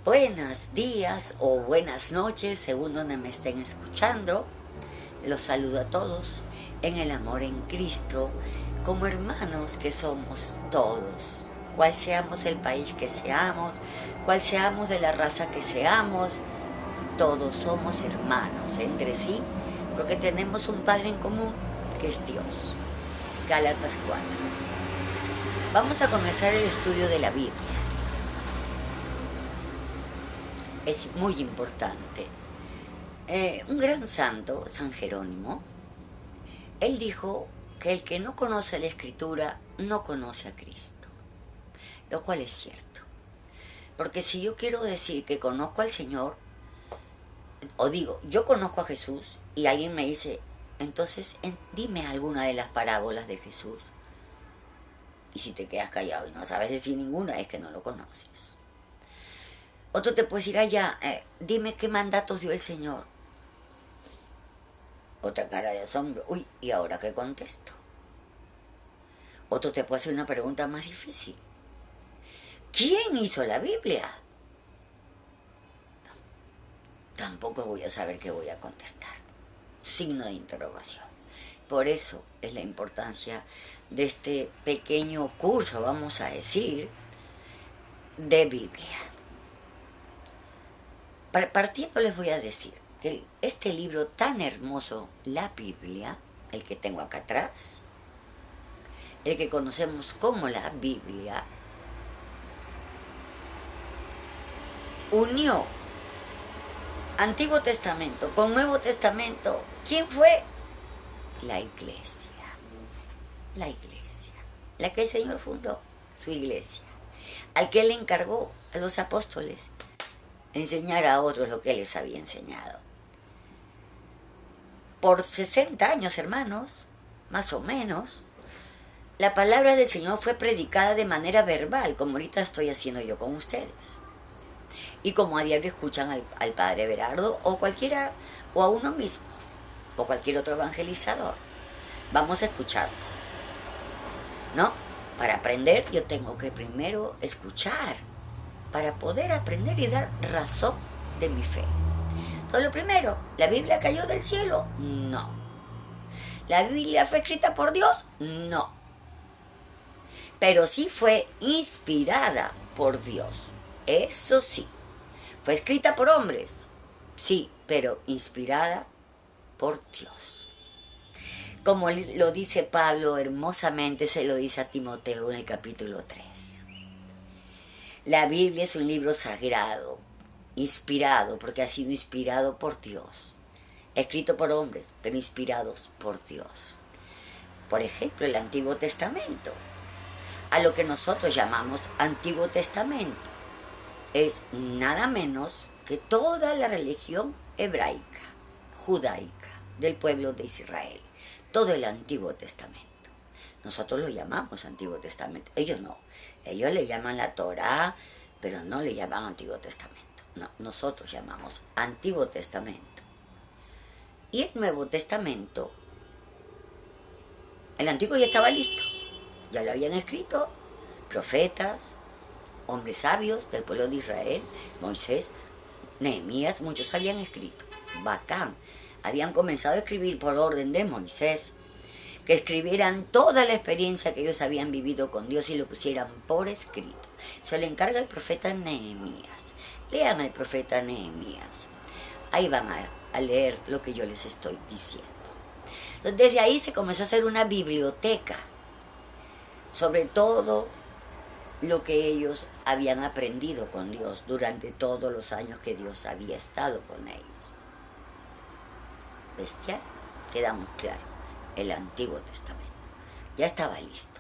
Buenos días o buenas noches, según donde me estén escuchando. Los saludo a todos en el amor en Cristo, como hermanos que somos todos. Cual seamos el país que seamos, cual seamos de la raza que seamos, todos somos hermanos entre sí, porque tenemos un Padre en común, que es Dios. Gálatas 4. Vamos a comenzar el estudio de la Biblia. Es muy importante. Un gran santo, San Jerónimo, él dijo que el que no conoce la Escritura no conoce a Cristo, lo cual es cierto. Porque si yo quiero decir que conozco al Señor, o digo, yo conozco a Jesús, y alguien me dice, entonces dime alguna de las parábolas de Jesús. Y si te quedas callado y no sabes decir ninguna, es que no lo conoces. Otro te puede decir, dime qué mandatos dio el Señor. Otra cara de asombro, uy, ¿y ahora qué contesto? Otro te puede hacer una pregunta más difícil. ¿Quién hizo la Biblia? Tampoco voy a saber qué voy a contestar. Signo de interrogación. Por eso es la importancia de este pequeño curso, vamos a decir, de Biblia. Partiendo les voy a decir que este libro tan hermoso, la Biblia, el que tengo acá atrás, el que conocemos como la Biblia, unió Antiguo Testamento con Nuevo Testamento. ¿Quién fue? La iglesia. La iglesia. La que el Señor fundó, su iglesia. Al que Él le encargó a los apóstoles enseñar a otros lo que Él les había enseñado. Por 60 años, hermanos, más o menos, la palabra del Señor fue predicada de manera verbal, como ahorita estoy haciendo yo con ustedes. Y como a diario escuchan al Padre Berardo o cualquiera, o a uno mismo, o cualquier otro evangelizador. Vamos a escuchar, ¿no? Para aprender yo tengo que primero escuchar, para poder aprender y dar razón de mi fe. Entonces lo primero, ¿la Biblia cayó del cielo? No. ¿La Biblia fue escrita por Dios? No. Pero sí fue inspirada por Dios. Eso sí. ¿Fue escrita por hombres? Sí, pero inspirada por Dios. Como lo dice Pablo hermosamente, se lo dice a Timoteo en el capítulo 3. La Biblia es un libro sagrado, inspirado, porque ha sido inspirado por Dios. Escrito por hombres, pero inspirados por Dios. Por ejemplo, el Antiguo Testamento, a lo que nosotros llamamos Antiguo Testamento, es nada menos que toda la religión hebraica, judaica, del pueblo de Israel. Todo el Antiguo Testamento. Nosotros lo llamamos Antiguo Testamento. Ellos no. Ellos le llaman la Torá, pero no le llaman Antiguo Testamento. No, nosotros llamamos Antiguo Testamento. Y el Nuevo Testamento, el Antiguo ya estaba listo. Ya lo habían escrito profetas, hombres sabios del pueblo de Israel, Moisés, Nehemías, muchos habían escrito. Bacán. Habían comenzado a escribir por orden de Moisés, que escribieran toda la experiencia que ellos habían vivido con Dios y lo pusieran por escrito. Se le encarga el profeta Nehemías. Lean al profeta Nehemías. Ahí van a leer lo que yo les estoy diciendo. Entonces, desde ahí se comenzó a hacer una biblioteca sobre todo lo que ellos habían aprendido con Dios durante todos los años que Dios había estado con ellos. ¿Bestia? Quedamos claros. El Antiguo Testamento ya estaba listo.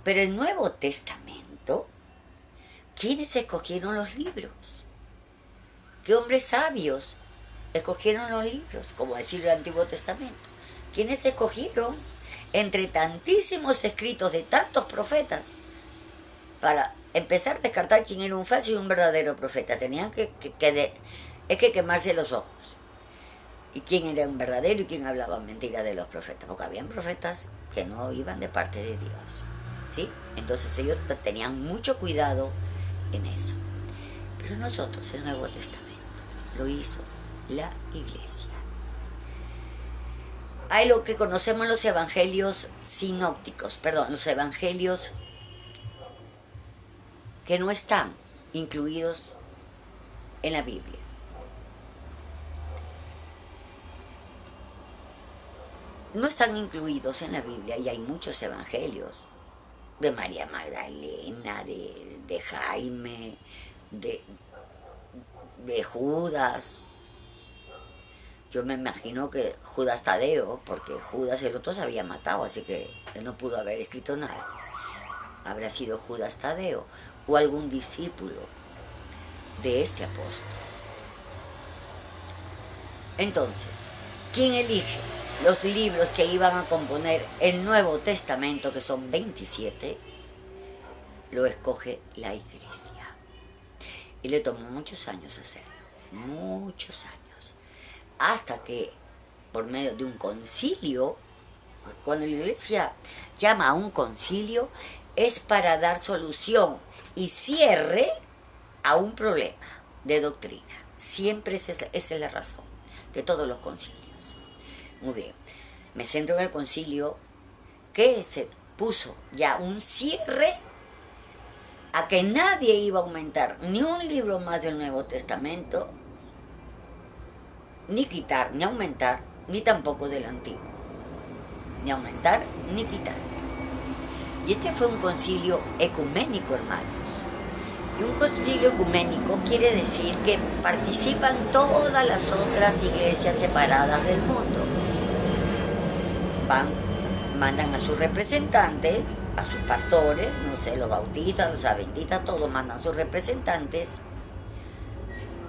Pero el Nuevo Testamento, ¿quiénes escogieron los libros? ¿Qué hombres sabios escogieron los libros? Como decir el Antiguo Testamento. ¿Quiénes escogieron entre tantísimos escritos de tantos profetas para empezar a descartar quién era un falso y un verdadero profeta? Tenían que quemarse los ojos. Y quién era un verdadero y quién hablaba mentira de los profetas, porque habían profetas que no iban de parte de Dios, ¿sí? Entonces ellos tenían mucho cuidado en eso. Pero nosotros, el Nuevo Testamento, lo hizo la Iglesia. Hay lo que conocemos los evangelios sinópticos, los evangelios que no están incluidos en la Biblia. No están incluidos en la Biblia y hay muchos evangelios de María Magdalena, de Jaime, de Judas. Yo me imagino que Judas Tadeo, porque Judas el otro se había matado, así que él no pudo haber escrito nada. Habrá sido Judas Tadeo o algún discípulo de este apóstol. Entonces, ¿quién elige los libros que iban a componer el Nuevo Testamento, que son 27? Lo escoge la Iglesia. Y le tomó muchos años hacerlo, muchos años. Hasta que, por medio de un concilio, cuando la Iglesia llama a un concilio, es para dar solución y cierre a un problema de doctrina. Siempre esa es la razón de todos los concilios. Muy bien, me centro en el concilio que se puso ya un cierre a que nadie iba a aumentar ni un libro más del Nuevo Testamento, ni quitar, ni aumentar, ni tampoco del Antiguo. Ni aumentar, ni quitar. Y este fue un concilio ecuménico, hermanos. Y un concilio ecuménico quiere decir que participan todas las otras iglesias separadas del mundo. Mandan a sus representantes, a sus pastores, no sé, los bautistas, los adventistas, todos mandan a sus representantes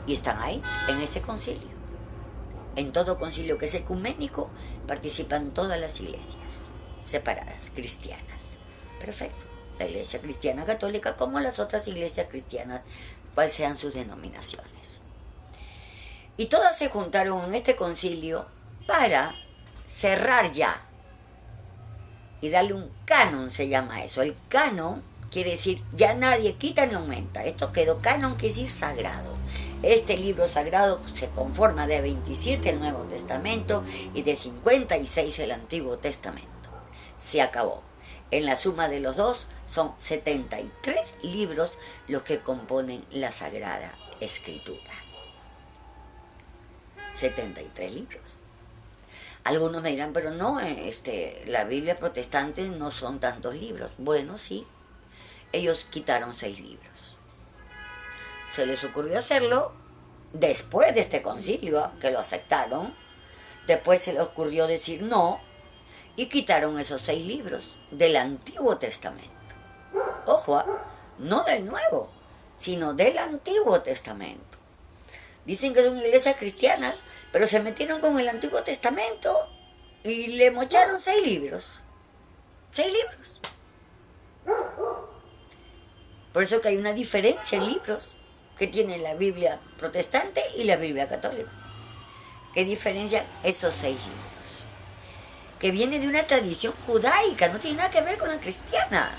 y están ahí, en ese concilio. En todo concilio que es ecuménico participan todas las iglesias separadas, cristianas. Perfecto. La iglesia cristiana católica como las otras iglesias cristianas, cuales sean sus denominaciones. Y todas se juntaron en este concilio para cerrar ya y darle un canon, se llama eso. El canon quiere decir ya nadie quita ni aumenta. Esto quedó canon, quiere decir sagrado. Este libro sagrado se conforma de 27 el Nuevo Testamento y de 56 el Antiguo Testamento. Se acabó. En la suma de los dos son 73 libros los que componen la Sagrada Escritura. 73 libros. Algunos me dirán, pero no, la Biblia protestante no son tantos libros. Bueno, sí, ellos quitaron 6 libros. Se les ocurrió hacerlo después de este concilio, que lo aceptaron. Después se les ocurrió decir no, y quitaron esos 6 libros del Antiguo Testamento. Ojo, no del Nuevo, sino del Antiguo Testamento. Dicen que son iglesias cristianas, pero se metieron con el Antiguo Testamento y le mocharon 6 libros. 6 libros. Por eso que hay una diferencia en libros que tiene la Biblia protestante y la Biblia católica. ¿Qué diferencia? Esos 6 libros. Que viene de una tradición judaica, no tiene nada que ver con la cristiana.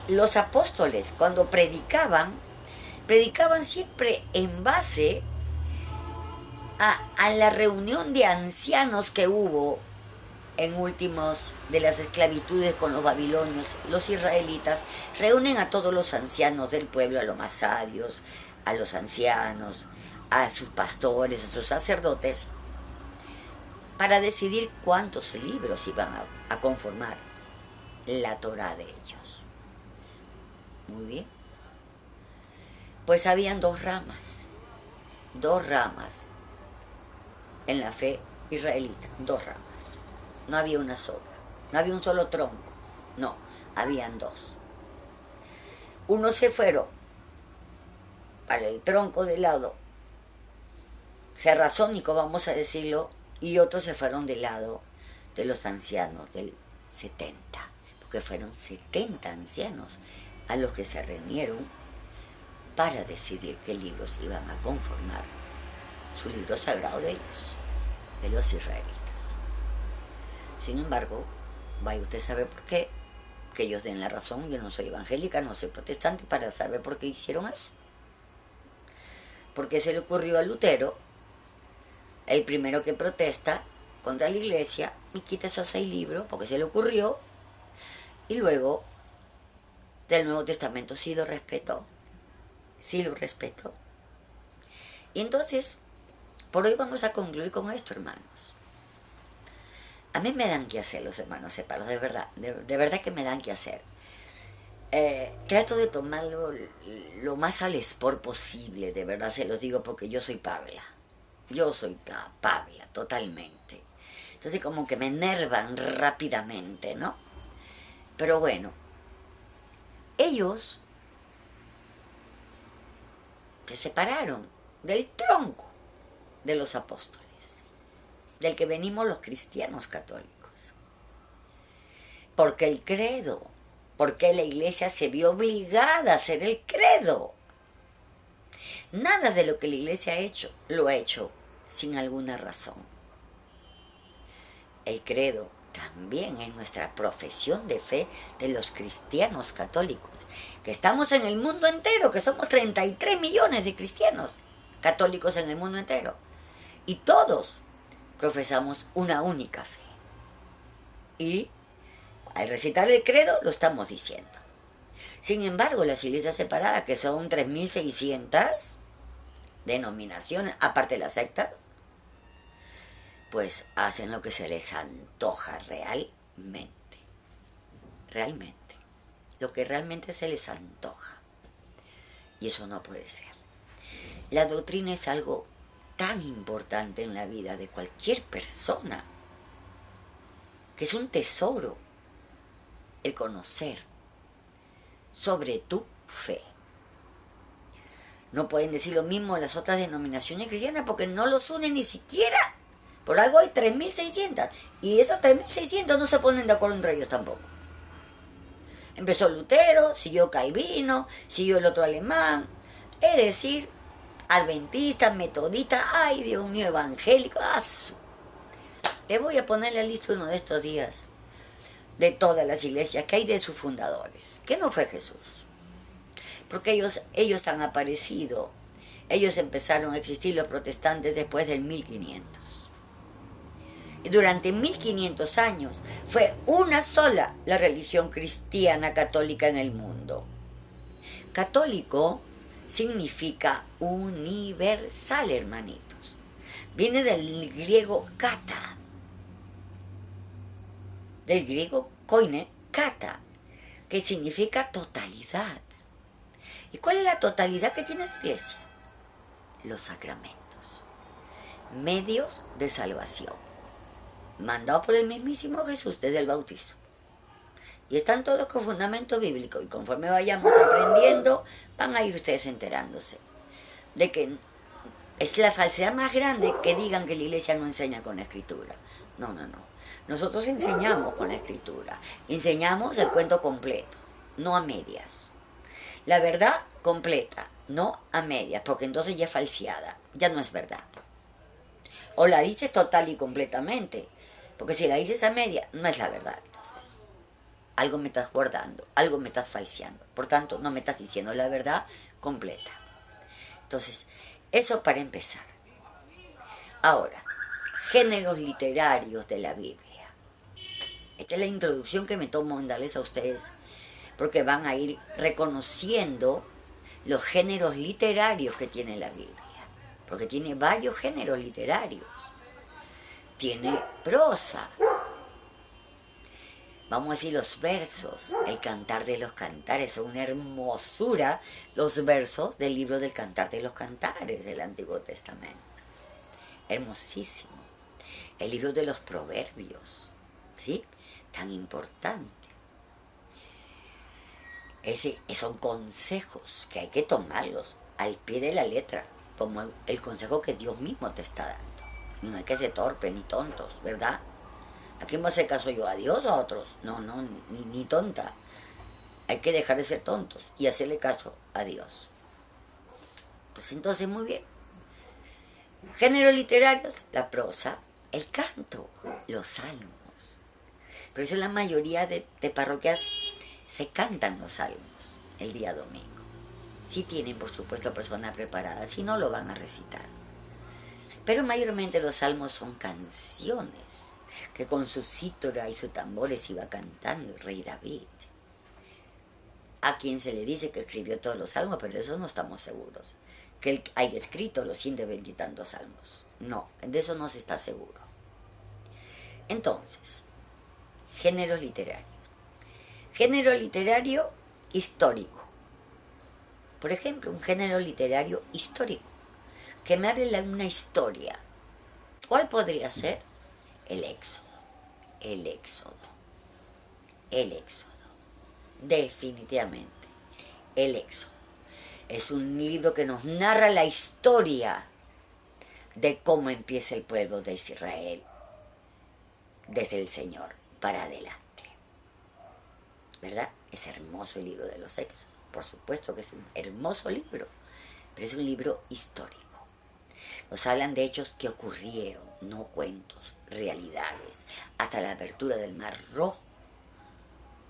Los apóstoles, cuando predicaban siempre en base a la reunión de ancianos que hubo en últimos de las esclavitudes con los babilonios. Los israelitas reúnen a todos los ancianos del pueblo, a los más sabios, a los ancianos, a sus pastores, a sus sacerdotes, para decidir cuántos libros iban a conformar la Torá de ellos. Muy bien. Pues habían dos ramas en la fe israelita, 2 ramas. No había una sola, no había un solo tronco, no, habían 2. Unos se fueron para el tronco del lado serrazónico, vamos a decirlo, y otros se fueron del lado de los ancianos del 70, porque fueron 70 ancianos a los que se reunieron para decidir qué libros iban a conformar su libro sagrado de ellos, de los israelitas. Sin embargo, vaya usted a saber por qué que ellos den la razón. Yo no soy evangélica, no soy protestante para saber por qué hicieron eso. Porque se le ocurrió a Lutero, el primero que protesta contra la iglesia y quita esos 6 libros, porque se le ocurrió, y luego del Nuevo Testamento sí lo respetó. Y entonces, por hoy vamos a concluir con esto, hermanos. A mí me dan que hacer los hermanos separados, de verdad que me dan que hacer. Trato de tomarlo lo más al espor posible, de verdad se los digo, porque yo soy Pabla. Yo soy Pabla, totalmente. Entonces como que me enervan rápidamente, ¿no? Pero bueno, ellos se separaron del tronco de los apóstoles, del que venimos los cristianos católicos. Porque el credo, porque la iglesia se vio obligada a hacer el credo. Nada de lo que la iglesia ha hecho, lo ha hecho sin alguna razón. El credo también es nuestra profesión de fe de los cristianos católicos, que estamos en el mundo entero, que somos 33 millones de cristianos católicos en el mundo entero. Y todos profesamos una única fe. Y al recitar el credo lo estamos diciendo. Sin embargo, las iglesias separadas, que son 3.600 denominaciones, aparte de las sectas, pues hacen lo que se les antoja realmente. Realmente. Lo que realmente se les antoja. Y eso no puede ser. La doctrina es algo tan importante en la vida de cualquier persona, que es un tesoro el conocer sobre tu fe. No pueden decir lo mismo las otras denominaciones cristianas porque no los unen ni siquiera. Por algo hay 3.600 y esos 3.600 no se ponen de acuerdo entre ellos tampoco. Empezó Lutero, siguió Calvino, siguió el otro alemán, es decir, adventista, metodista, ay Dios mío, evangélico, le voy a poner la lista uno de estos días de todas las iglesias que hay de sus fundadores, que no fue Jesús, porque ellos han aparecido, ellos empezaron a existir los protestantes después del 1500, y durante 1500 años fue una sola la religión cristiana católica en el mundo. Católico significa universal, hermanitos. Viene del griego kata, del griego koine, kata, que significa totalidad. ¿Y cuál es la totalidad que tiene la iglesia? Los sacramentos, medios de salvación, mandados por el mismísimo Jesús desde el bautizo. Y están todos con fundamento bíblico, y conforme vayamos aprendiendo, van a ir ustedes enterándose de que es la falsedad más grande que digan que la iglesia no enseña con la escritura. No. Nosotros enseñamos con la escritura, enseñamos el cuento completo, no a medias. La verdad completa, no a medias, porque entonces ya es falseada, ya no es verdad. O la dices total y completamente, porque si la dices a media, no es la verdad entonces. Algo me estás guardando, algo me estás falseando. Por tanto, no me estás diciendo la verdad completa. Entonces, eso para empezar. Ahora, géneros literarios de la Biblia. Esta es la introducción que me tomo en darles a ustedes, porque van a ir reconociendo los géneros literarios que tiene la Biblia. Porque tiene varios géneros literarios. Tiene prosa. Vamos a decir los versos, el Cantar de los Cantares, son una hermosura los versos del libro del Cantar de los Cantares del Antiguo Testamento. Hermosísimo. El libro de los Proverbios, ¿sí? Tan importante. Son consejos que hay que tomarlos al pie de la letra, como el consejo que Dios mismo te está dando. Y no hay que ser torpe ni tontos, ¿verdad? ¿A quién va a hacer caso yo? ¿A Dios o a otros? No, ni tonta. Hay que dejar de ser tontos y hacerle caso a Dios. Pues entonces, muy bien. Géneros literarios, la prosa, el canto, los salmos. Por eso la mayoría de parroquias Se cantan los salmos el día domingo. Si tienen, por supuesto, personas preparadas, si no, lo van a recitar. Pero mayormente los salmos son canciones que con su cítara y sus tambores iba cantando el rey David, a quien se le dice que escribió todos los salmos, pero de eso no estamos seguros. Que él haya escrito los 120 y tantos salmos. No, de eso no se está seguro. Entonces, géneros literarios. Género literario histórico. Por ejemplo, un género literario histórico. Que me hable de una historia. ¿Cuál podría ser? El Éxodo. El Éxodo. El Éxodo. Definitivamente. El Éxodo. Es un libro que nos narra la historia de cómo empieza el pueblo de Israel desde el Señor para adelante. ¿Verdad? Es hermoso el libro de los Éxodos. Por supuesto que es un hermoso libro, pero es un libro histórico. Nos hablan de hechos que ocurrieron, no cuentos, realidades. Hasta la abertura del Mar Rojo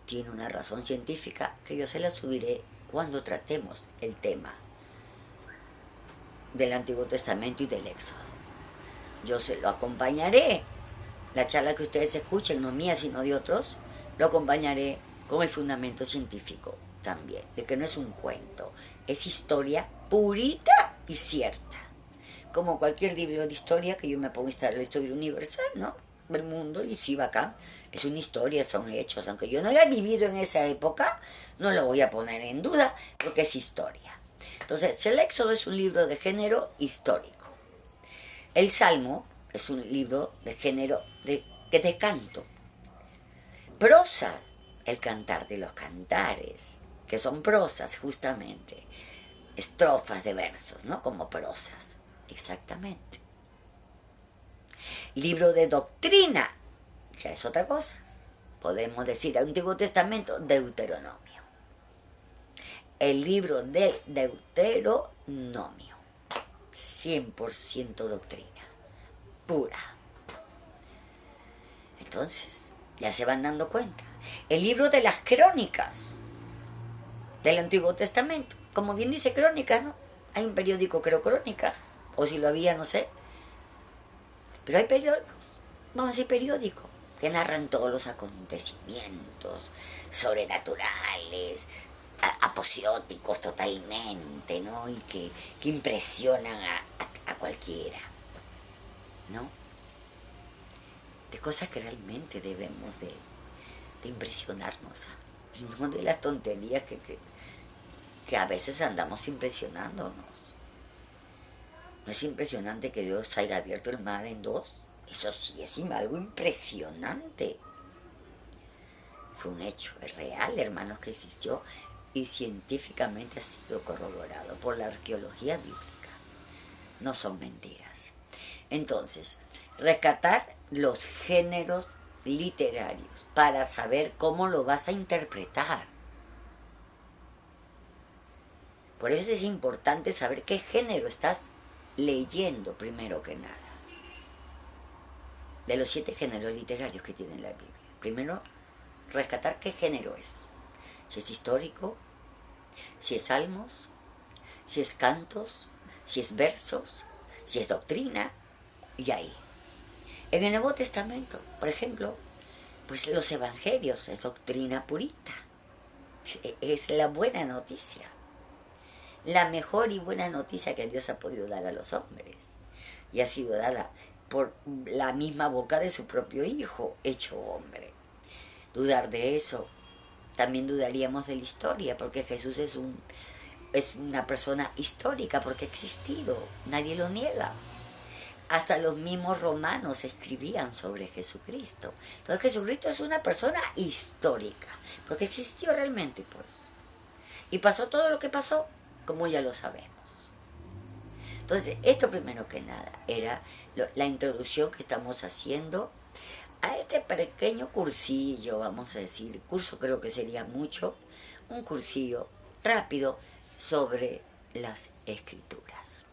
tiene una razón científica que yo se la subiré cuando tratemos el tema del Antiguo Testamento y del Éxodo. Yo se lo acompañaré, la charla que ustedes escuchen, no mía sino de otros, lo acompañaré con el fundamento científico también, de que no es un cuento, es historia purita y cierta. Como cualquier libro de historia que yo me pongo a estudiar la historia universal, ¿no? Del mundo, y sí, bacán. Es una historia, son hechos. Aunque yo no haya vivido en esa época, no lo voy a poner en duda, porque es historia. Entonces, el Éxodo es un libro de género histórico. El Salmo es un libro de género de canto. Prosa, el cantar de los cantares, que son prosas justamente. Estrofas de versos, ¿no? Como prosas. Exactamente. Libro de doctrina, ya es otra cosa. Podemos decir Antiguo Testamento, Deuteronomio. El libro del Deuteronomio. 100% doctrina. Pura. Entonces, ya se van dando cuenta. El libro de las crónicas del Antiguo Testamento. Como bien dice crónicas, ¿no? Hay un periódico, creo, Crónica. O si lo había, no sé. Pero hay periódicos, vamos a decir periódicos, que narran todos los acontecimientos sobrenaturales, aposióticos totalmente, ¿no? Y que impresionan a cualquiera, ¿no? De cosas que realmente debemos de impresionarnos, y no de las tonterías que a veces andamos impresionándonos. ¿No es impresionante que Dios haya abierto el mar en dos? Eso sí es algo impresionante. Fue un hecho, es real, hermanos, que existió y científicamente ha sido corroborado por la arqueología bíblica. No son mentiras. Entonces, rescatar los géneros literarios para saber cómo lo vas a interpretar. Por eso es importante saber qué género estás leyendo primero que nada. De los 7 géneros literarios que tiene la Biblia. Primero, rescatar qué género es. Si es histórico, si es salmos, si es cantos, si es versos, si es doctrina, y ahí. En el Nuevo Testamento, por ejemplo, pues los evangelios es doctrina purita. Es la buena noticia. La mejor y buena noticia que Dios ha podido dar a los hombres. Y ha sido dada por la misma boca de su propio Hijo, hecho hombre. Dudar de eso, también dudaríamos de la historia, porque Jesús es una persona histórica, porque ha existido, nadie lo niega. Hasta los mismos romanos escribían sobre Jesucristo. Entonces Jesucristo es una persona histórica, porque existió realmente, pues. Y pasó todo lo que pasó, como ya lo sabemos. Entonces, esto primero que nada era la introducción que estamos haciendo a este pequeño cursillo, vamos a decir, curso creo que sería mucho, un cursillo rápido sobre las escrituras.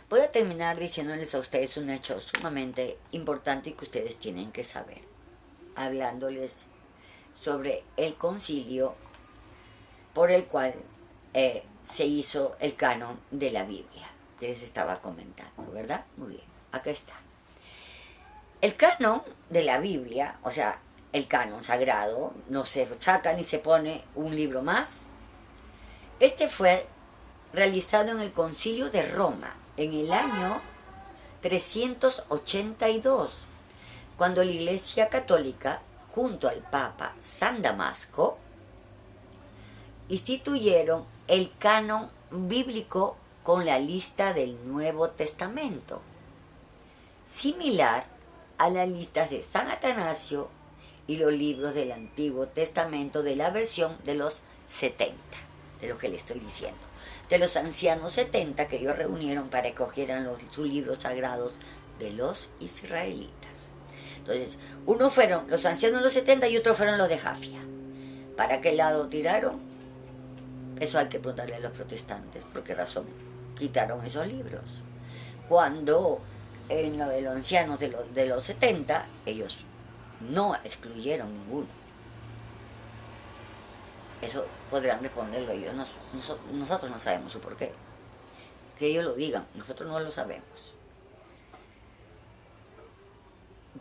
Voy a terminar diciéndoles a ustedes un hecho sumamente importante y que ustedes tienen que saber, hablándoles sobre el concilio por el cual se hizo el canon de la Biblia, que les estaba comentando, ¿verdad? Muy bien, acá está. El canon de la Biblia, o sea, el canon sagrado, no se saca ni se pone un libro más. Este fue realizado en el Concilio de Roma en el año 382, cuando la Iglesia Católica, junto al Papa San Damasco, instituyeron el canon bíblico con la lista del Nuevo Testamento, similar a las listas de San Atanasio y los libros del Antiguo Testamento de la versión de los 70, de lo que le estoy diciendo, de los ancianos 70 que ellos reunieron para que cogieran sus libros sagrados de los israelitas. Entonces, unos fueron los ancianos de los 70 y otros fueron los de Jafia. ¿Para qué lado tiraron? Eso hay que preguntarle a los protestantes, por qué razón quitaron esos libros. Cuando en lo de los ancianos de los 70, ellos no excluyeron ninguno. Eso podrán responderlo ellos. Nosotros no sabemos su por qué. Que ellos lo digan, nosotros no lo sabemos.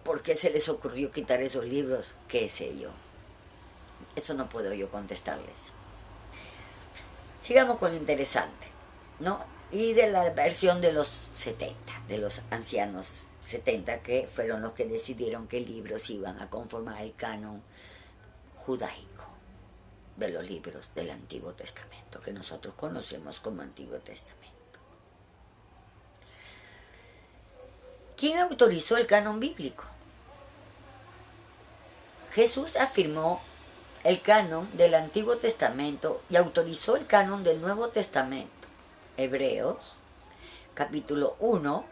¿Por qué se les ocurrió quitar esos libros? ¿Qué sé yo? Eso no puedo yo contestarles. Sigamos con lo interesante, ¿no? Y de la versión de los 70, de los ancianos 70, que fueron los que decidieron qué libros iban a conformar el canon judaico de los libros del Antiguo Testamento, que nosotros conocemos como Antiguo Testamento. ¿Quién autorizó el canon bíblico? Jesús afirmó el canon del Antiguo Testamento y autorizó el canon del Nuevo Testamento. Hebreos, capítulo 1,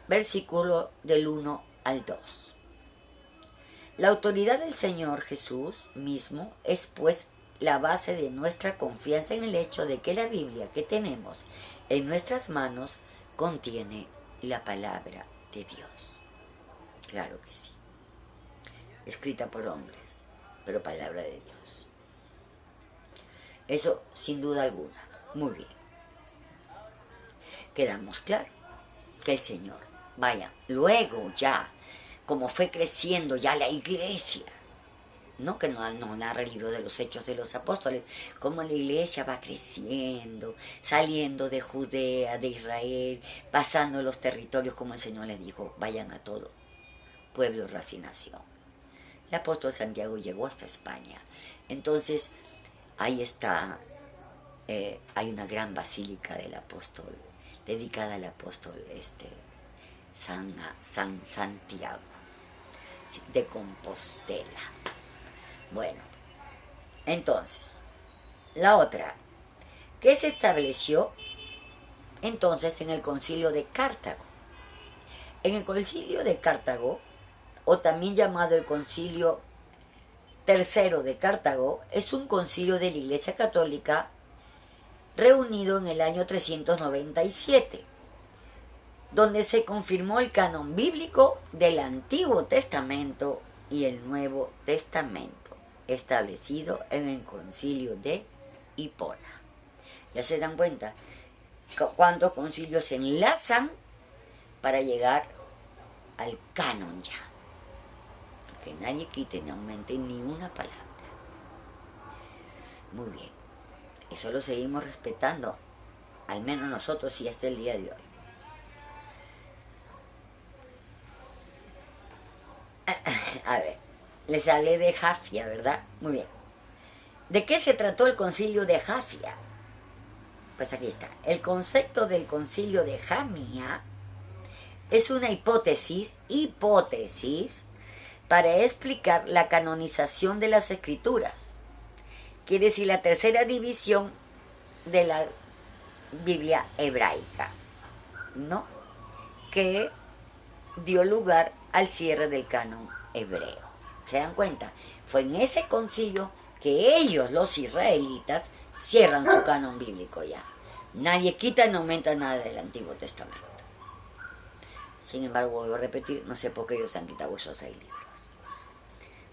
versículo del 1 al 2. La autoridad del Señor Jesús mismo es pues la base de nuestra confianza en el hecho de que la Biblia que tenemos en nuestras manos contiene la palabra de Dios. Claro que sí. Escrita por hombres, pero palabra de Dios. Eso sin duda alguna. Muy bien. Quedamos claro que el Señor, vaya, luego ya, como fue creciendo ya la iglesia, ¿no? Que nos narra el libro de los Hechos de los Apóstoles, cómo la iglesia va creciendo, saliendo de Judea, de Israel, pasando los territorios, como el Señor les dijo, vayan a todo, pueblo, raza y nación. El apóstol Santiago llegó hasta España. Entonces, ahí está, hay una gran basílica del apóstol, dedicada al apóstol San Santiago de Compostela. Bueno, entonces, la otra, que se estableció entonces en el Concilio de Cartago. En el Concilio de Cartago, o también llamado el Concilio III de Cartago, es un concilio de la Iglesia Católica reunido en el año 397, donde se confirmó el canon bíblico del Antiguo Testamento y el Nuevo Testamento, establecido en el Concilio de Hipona. Ya se dan cuenta cuántos concilios se enlazan para llegar al canon ya. Que nadie quite ni aumente ni una palabra. Muy bien. Eso lo seguimos respetando, al menos nosotros y hasta el día de hoy. A ver, les hablé de Jafia, ¿verdad? Muy bien. ¿De qué se trató el concilio de Jafia? Pues aquí está. El concepto del concilio de Jamia es una hipótesis para explicar la canonización de las escrituras. Quiere decir la tercera división de la Biblia hebraica, ¿no? Que dio lugar al cierre del canon hebreo. ¿Se dan cuenta? Fue en ese concilio que ellos, los israelitas, cierran su canon bíblico ya. Nadie quita ni aumenta nada del Antiguo Testamento. Sin embargo, vuelvo a repetir, no sé por qué ellos han quitado esos 6 libros.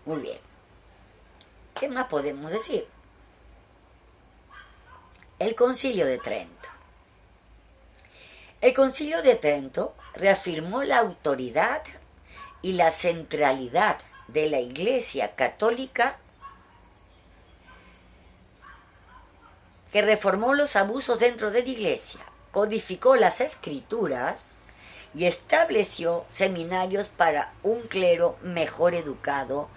Muy bien. ¿Qué más podemos decir? El Concilio de Trento. El Concilio de Trento reafirmó la autoridad y la centralidad de la Iglesia Católica, que reformó los abusos dentro de la Iglesia, codificó las Escrituras y estableció seminarios para un clero mejor educado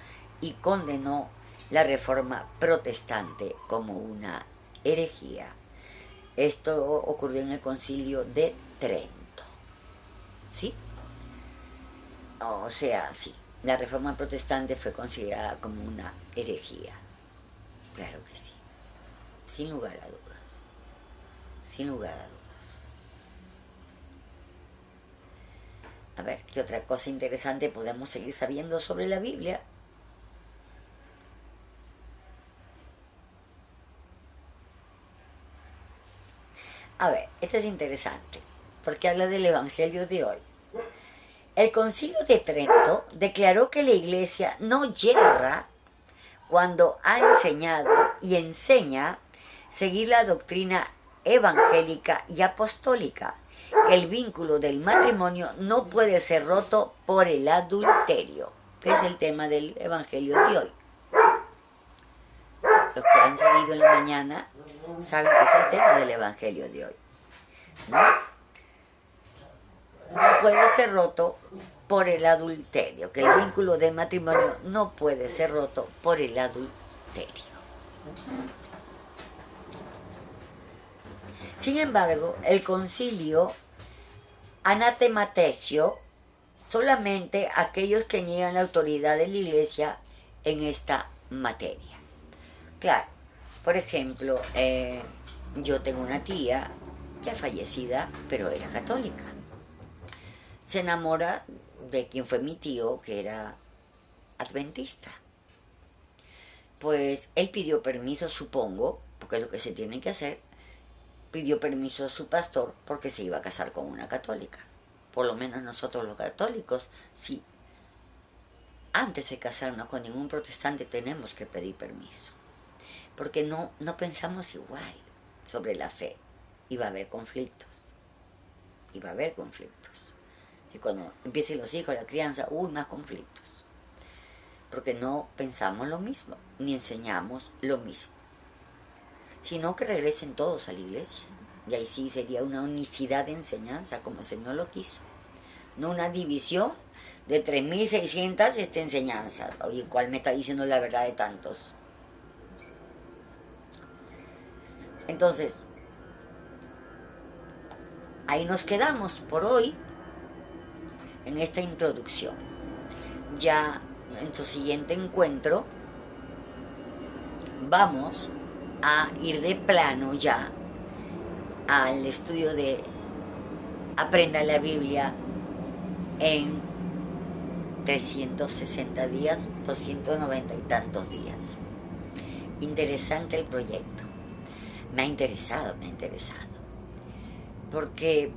y condenó la Reforma protestante como una herejía. Esto ocurrió en el Concilio de Trento. ¿Sí? O sea, sí. La Reforma protestante fue considerada como una herejía. Claro que sí. Sin lugar a dudas. Sin lugar a dudas. A ver, ¿qué otra cosa interesante podemos seguir sabiendo sobre la Biblia? A ver, este es interesante, porque habla del Evangelio de hoy. El Concilio de Trento declaró que la Iglesia no yerra cuando ha enseñado y enseña seguir la doctrina evangélica y apostólica. El vínculo del matrimonio no puede ser roto por el adulterio, que es el tema del Evangelio de hoy. Los que han seguido en la mañana saben que es el tema del Evangelio de hoy. ¿No? No puede ser roto por el adulterio, que el vínculo del matrimonio no puede ser roto por el adulterio. Sin embargo, el concilio anatematesio solamente a aquellos que niegan la autoridad de la Iglesia en esta materia. Claro, por ejemplo, yo tengo una tía ya fallecida, pero era católica. Se enamora de quien fue mi tío, que era adventista. Pues él pidió permiso, supongo, porque es lo que se tiene que hacer, pidió permiso a su pastor porque se iba a casar con una católica. Por lo menos nosotros los católicos, sí. Antes de casarnos con ningún protestante tenemos que pedir permiso. Porque no pensamos igual sobre la fe. Y va a haber conflictos. Y va a haber conflictos. Y cuando empiecen los hijos, la crianza, más conflictos. Porque no pensamos lo mismo, ni enseñamos lo mismo. Sino que regresen todos a la iglesia. Y ahí sí sería una unicidad de enseñanza, como el Señor lo quiso. No una división de 3.600 enseñanzas. Oye, ¿cuál me está diciendo la verdad de tantos? Entonces, ahí nos quedamos por hoy en esta introducción. Ya en tu siguiente encuentro vamos a ir de plano ya al estudio de Aprenda la Biblia en 360 días, 290 y tantos días. Interesante el proyecto. Me ha interesado. Porque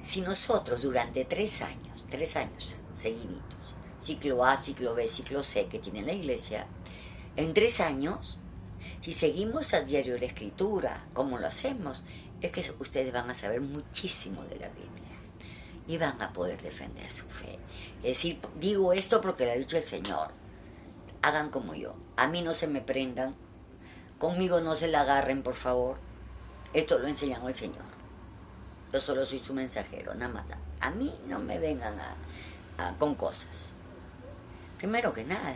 si nosotros durante 3 años seguiditos, ciclo A, ciclo B, ciclo C que tiene la iglesia, en 3 años, si seguimos a diario la escritura, como lo hacemos, es que ustedes van a saber muchísimo de la Biblia y van a poder defender su fe. Es decir, digo esto porque lo ha dicho el Señor. Hagan como yo. A mí no se me prendan. Conmigo no se la agarren, por favor. Esto lo enseñó el Señor. Yo solo soy su mensajero, nada más. A mí no me vengan con cosas. Primero que nada,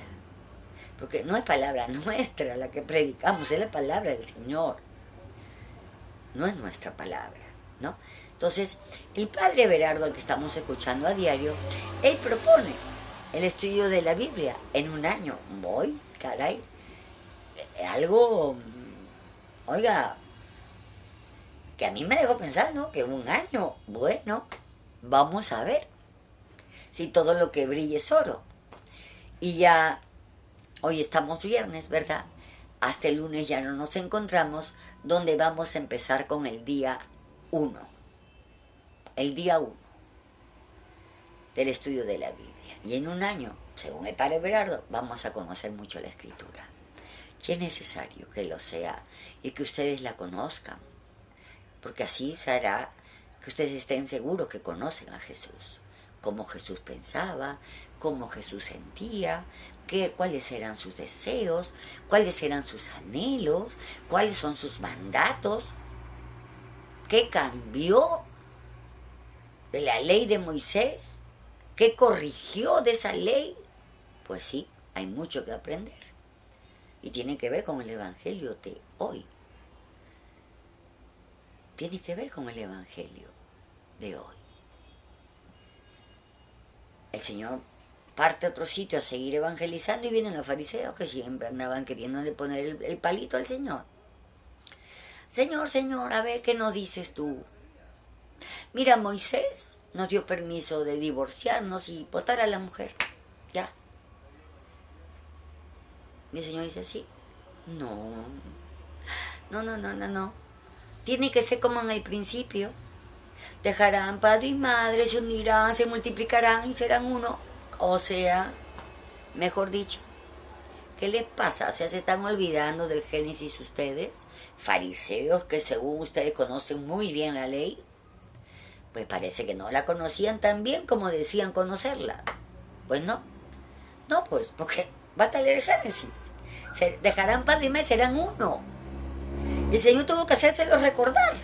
porque no es palabra nuestra la que predicamos, es la palabra del Señor. No es nuestra palabra, ¿no? Entonces, el padre Berardo, al que estamos escuchando a diario, él propone el estudio de la Biblia en un año. Voy, caray, algo, oiga, que a mí me dejó pensar, ¿no? Que un año, bueno, vamos a ver si todo lo que brille es oro. Y ya, hoy estamos viernes, ¿verdad? Hasta el lunes ya no nos encontramos, donde vamos a empezar con el día 1. El día 1 del estudio de la Biblia. Y en un año, según el padre Berardo, vamos a conocer mucho la escritura. Y es necesario que lo sea y que ustedes la conozcan, porque así se hará que ustedes estén seguros que conocen a Jesús, cómo Jesús pensaba, cómo Jesús sentía, cuáles eran sus deseos, cuáles eran sus anhelos, cuáles son sus mandatos, qué cambió de la ley de Moisés, qué corrigió de esa ley. Pues sí, hay mucho que aprender y tiene que ver con el Evangelio de hoy. Tiene que ver con el Evangelio de hoy. El Señor parte a otro sitio a seguir evangelizando y vienen los fariseos que siempre andaban queriéndole poner el palito al Señor. Señor, Señor, a ver qué nos dices tú. Mira, Moisés nos dio permiso de divorciarnos y botar a la mujer. Ya. Y el Señor dice así. No. Tiene que ser como en el principio. Dejarán padre y madre, se unirán, se multiplicarán y serán uno. O sea, mejor dicho, ¿qué les pasa? O sea, se están olvidando del Génesis ustedes, fariseos que según ustedes conocen muy bien la ley. Pues parece que no la conocían tan bien como decían conocerla. Pues no. No, pues, porque basta leer el Génesis. Se dejarán padre y madre, serán uno. Y el Señor tuvo que hacérselo recordar.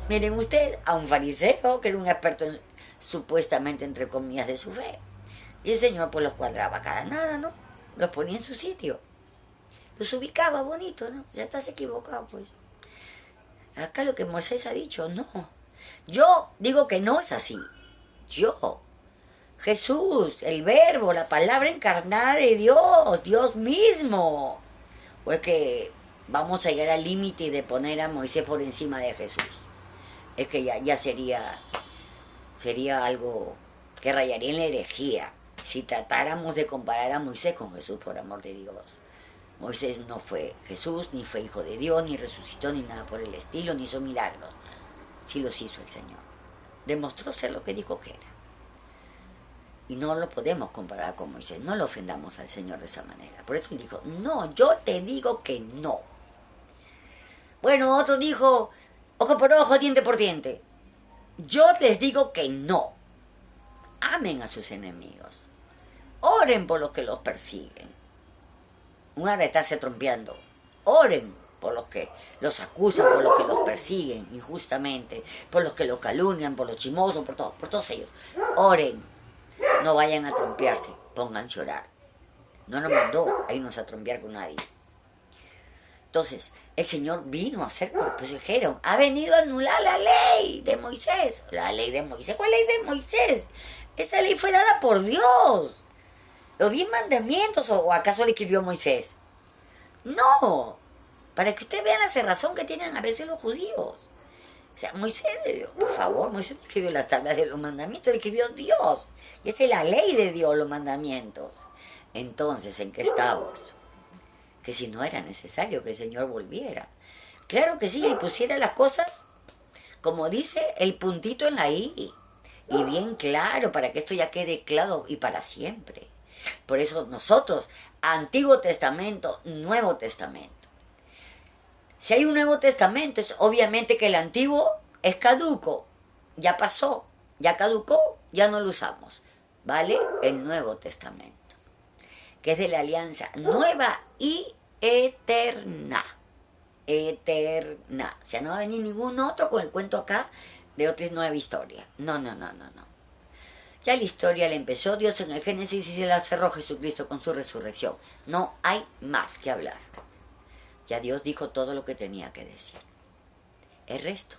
Miren usted, a un fariseo que era un experto supuestamente entre comillas de su fe. Y el Señor pues los cuadraba cada nada, ¿no? Los ponía en su sitio. Los ubicaba bonito, ¿no? Ya estás equivocado, pues. Acá lo que Moisés ha dicho, no. Yo digo que no es así. Yo. Jesús, el verbo, la palabra encarnada de Dios, Dios mismo. Pues que vamos a llegar al límite de poner a Moisés por encima de Jesús. Es que ya sería algo que rayaría en la herejía si tratáramos de comparar a Moisés con Jesús, por amor de Dios. Moisés no fue Jesús, ni fue hijo de Dios, ni resucitó, ni nada por el estilo, ni hizo milagros. Sí los hizo el Señor. Demostró ser lo que dijo que era. Y no lo podemos comparar con Moisés. No lo ofendamos al Señor de esa manera. Por eso él dijo, no, yo te digo que no. Bueno, otro dijo, ojo por ojo, diente por diente. Yo les digo que no. Amen a sus enemigos. Oren por los que los persiguen. Una hora de estarse trompeando. Oren por los que los acusan, por los que los persiguen injustamente, por los que los calumnian, por los chismosos, por todos ellos. Oren. No vayan a trompearse. Pónganse a orar. No nos mandó a irnos a trompear con nadie. Entonces, el Señor vino a hacer, pues dijeron, ha venido a anular la ley de Moisés. La ley de Moisés. ¿Cuál ley de Moisés? Esa ley fue dada por Dios. Los 10 mandamientos, ¿o acaso le escribió Moisés? No. Para que ustedes vean la cerrazón que tienen a veces los judíos. O sea, Moisés, por favor, Moisés no escribió las tablas de los mandamientos, le escribió Dios. Y esa es la ley de Dios, los mandamientos. Entonces, ¿en qué estamos? Que si no era necesario que el Señor volviera. Claro que sí, y pusiera las cosas, como dice, el puntito en la I. Y bien claro, para que esto ya quede claro y para siempre. Por eso nosotros, Antiguo Testamento, Nuevo Testamento. Si hay un Nuevo Testamento, es obviamente que el Antiguo es caduco. Ya pasó, ya caducó, ya no lo usamos. ¿Vale? El Nuevo Testamento, que es de la alianza nueva y eterna. Eterna. O sea, no va a venir ningún otro con el cuento acá de otra nueva historia. No. Ya la historia la empezó Dios en el Génesis y se la cerró Jesucristo con su resurrección. No hay más que hablar. Ya Dios dijo todo lo que tenía que decir. El resto.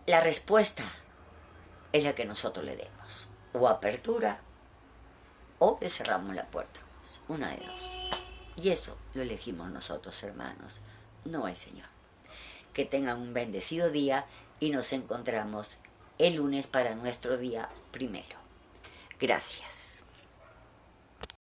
La respuesta es la que nosotros le demos. O apertura o le cerramos la puerta. Una de dos. Y eso lo elegimos nosotros, hermanos, no el Señor. Que tengan un bendecido día y nos encontramos el lunes para nuestro día primero. Gracias.